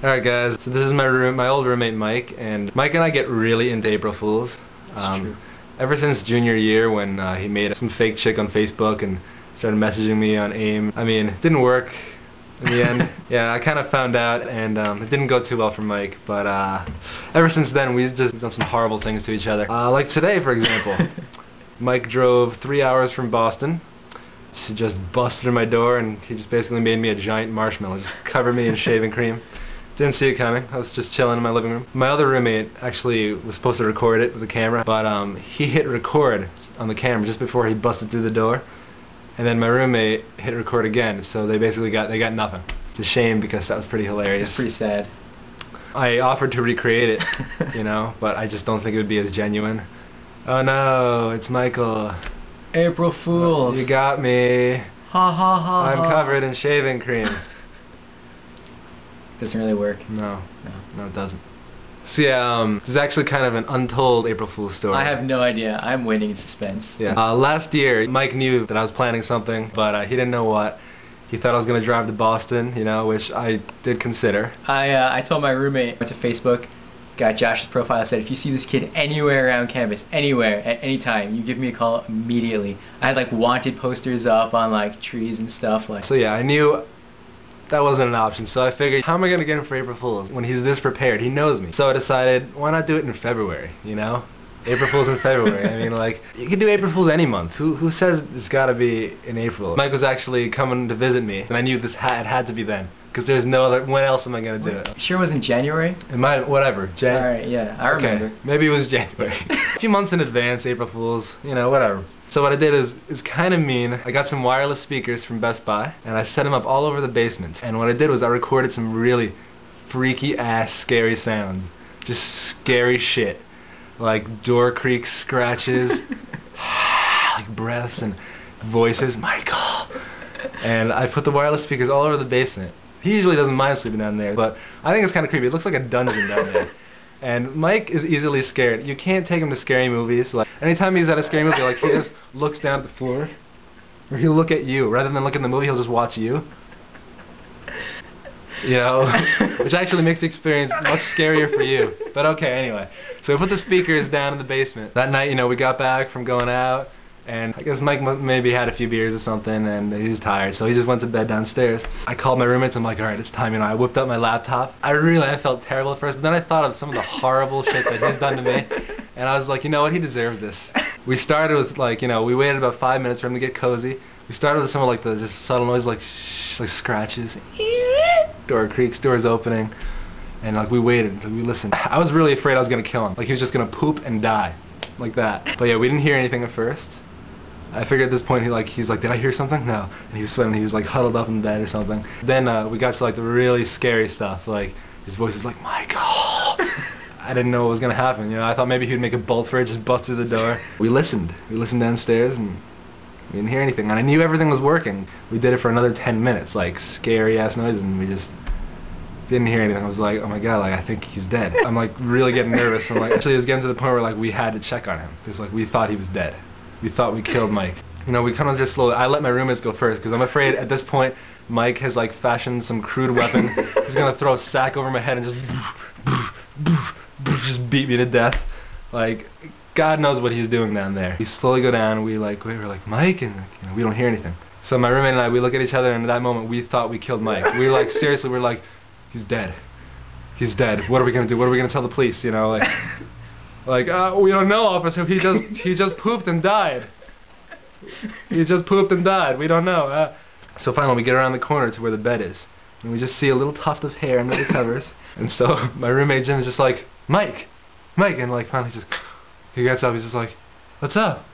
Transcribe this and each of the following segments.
Alright guys, so this is my old roommate Mike, and Mike and I get really into April Fools. Ever since junior year when he made some fake chick on Facebook and started messaging me on AIM. I mean, it didn't work in the end. Yeah, I kind of found out, and it didn't go too well for Mike, but ever since then we've just done some horrible things to each other. Like today, for example. Mike drove 3 hours from Boston. He just busted in my door and he just basically made me a giant marshmallow, just covered me in shaving cream. Didn't see it coming. I was just chilling in my living room. My other roommate actually was supposed to record it with the camera, but he hit record on the camera just before he busted through the door, and then my roommate hit record again. So they basically got nothing. It's a shame because that was pretty hilarious. It's pretty sad. I offered to recreate it, you know, but I just don't think it would be as genuine. Oh no, it's Michael. April Fools. You got me. Ha ha ha. I'm covered in shaving cream. Doesn't really work. No, it doesn't. So yeah, there's actually kind of an untold April Fool's story. I have no idea. I'm waiting in suspense. Yeah. Last year, Mike knew that I was planning something, but he didn't know what. He thought I was gonna drive to Boston, you know, which I did consider. I told my roommate, went to Facebook, got Josh's profile, said if you see this kid anywhere around campus, anywhere, at any time, you give me a call immediately. I had like wanted posters up on like trees and stuff like. So yeah, I knew that wasn't an option, so I figured, how am I gonna get him for April Fools when he's this prepared? He knows me. So I decided, why not do it in February, you know? April Fools in February. I mean, like, you can do April Fools any month. Who says it's gotta be in April? Mike was actually coming to visit me, and I knew this had to be then, because there's no other, when else am I gonna do it? Sure it wasn't January? It might, whatever. Alright, yeah, I remember. Okay, maybe it was January. A few months in advance, April Fools, you know, whatever. So what I did is kind of mean. I got some wireless speakers from Best Buy, and I set them up all over the basement. And what I did was I recorded some really freaky ass scary sounds. Just scary shit. Like door creak scratches, like breaths and voices, Michael. And I put the wireless speakers all over the basement. He usually doesn't mind sleeping down there, but I think it's kind of creepy. It looks like a dungeon down there. And Mike is easily scared. You can't take him to scary movies. Like anytime he's at a scary movie, like he just looks down at the floor, or he'll look at you rather than look at the movie. He'll just watch you. You know, which actually makes the experience much scarier for you. But okay, anyway. So we put the speakers down in the basement. That night, you know, we got back from going out, and I guess Mike maybe had a few beers or something, and he's tired, so he just went to bed downstairs. I called my roommates. I'm like, all right, it's time. You know, I whipped up my laptop. I felt terrible at first, but then I thought of some of the horrible shit that he's done to me, and I was like, you know what? He deserved this. We started with like, you know, we waited about 5 minutes for him to get cozy. We started with some of like the just subtle noise, like like scratches, door creaks, doors opening, and like we waited, we listened. I was really afraid I was gonna kill him. Like he was just gonna poop and die, like that. But yeah, we didn't hear anything at first. I figured at this point he's like, did I hear something? No. And he was sweating. He was like huddled up in bed or something. Then we got to like the really scary stuff. Like his voice is like, Michael. I didn't know what was gonna happen. You know, I thought maybe he'd make a bolt for it, just bust through the door. We listened. We listened downstairs and we didn't hear anything. And I knew everything was working. We did it for another 10 minutes, like scary ass noises, and we just didn't hear anything. I was like, oh my god, like I think he's dead. I'm like really getting nervous. I'm like, actually it was getting to the point where like we had to check on him because like we thought he was dead. We thought we killed Mike. You know, we kind of just slowly. I let my roommates go first because I'm afraid at this point Mike has like fashioned some crude weapon. He's gonna throw a sack over my head and just beat me to death. Like God knows what he's doing down there. We slowly go down. We were like Mike, and you know, we don't hear anything. So my roommate and I, we look at each other, and at that moment we thought we killed Mike. We were like, seriously, we're like, he's dead. He's dead. What are we gonna do? What are we gonna tell the police? You know, like, we don't know, officer. He just pooped and died. He just pooped and died. We don't know. So finally, we get around the corner to where the bed is, and we just see a little tuft of hair under the covers. And so my roommate Jim is just like, Mike, and like finally he gets up. He's just like, what's up?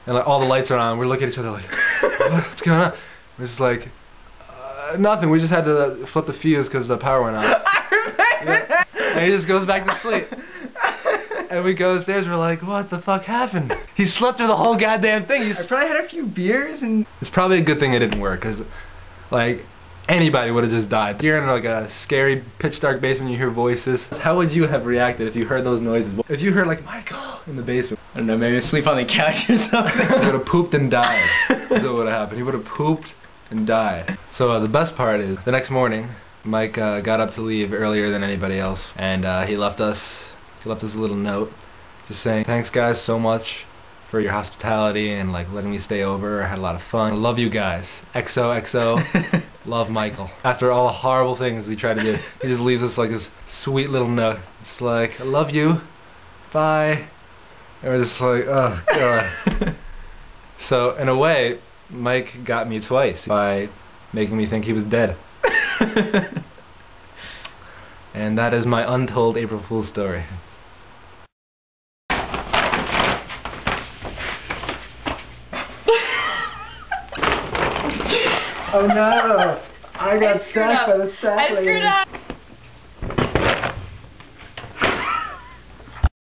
And like all the lights are on. We're looking at each other like, what's going on? We're just like, nothing. We just had to flip the fuse because the power went out. Yeah. And he just goes back to sleep. And we go upstairs, we're like, what the fuck happened? He slept through the whole goddamn thing. I probably had a few beers and... It's probably a good thing it didn't work, because, like, anybody would have just died. You're in, like, a scary, pitch-dark basement, you hear voices. How would you have reacted if you heard those noises? If you heard, like, Michael in the basement? I don't know, maybe sleep on the couch or something. He would have pooped and died. That's what would have happened. He would have pooped and died. So the best part is, the next morning, Mike got up to leave earlier than anybody else, and he left us a little note, just saying, "Thanks guys so much for your hospitality and like letting me stay over. I had a lot of fun. I love you guys. XOXO. Love, Michael." After all the horrible things we try to do, he just leaves us like this sweet little note. It's like, "I love you. Bye." And we're just like, oh god. So in a way, Mike got me twice by making me think he was dead. And that is my untold April Fool's story. Oh no! I got sacked by the sack lady.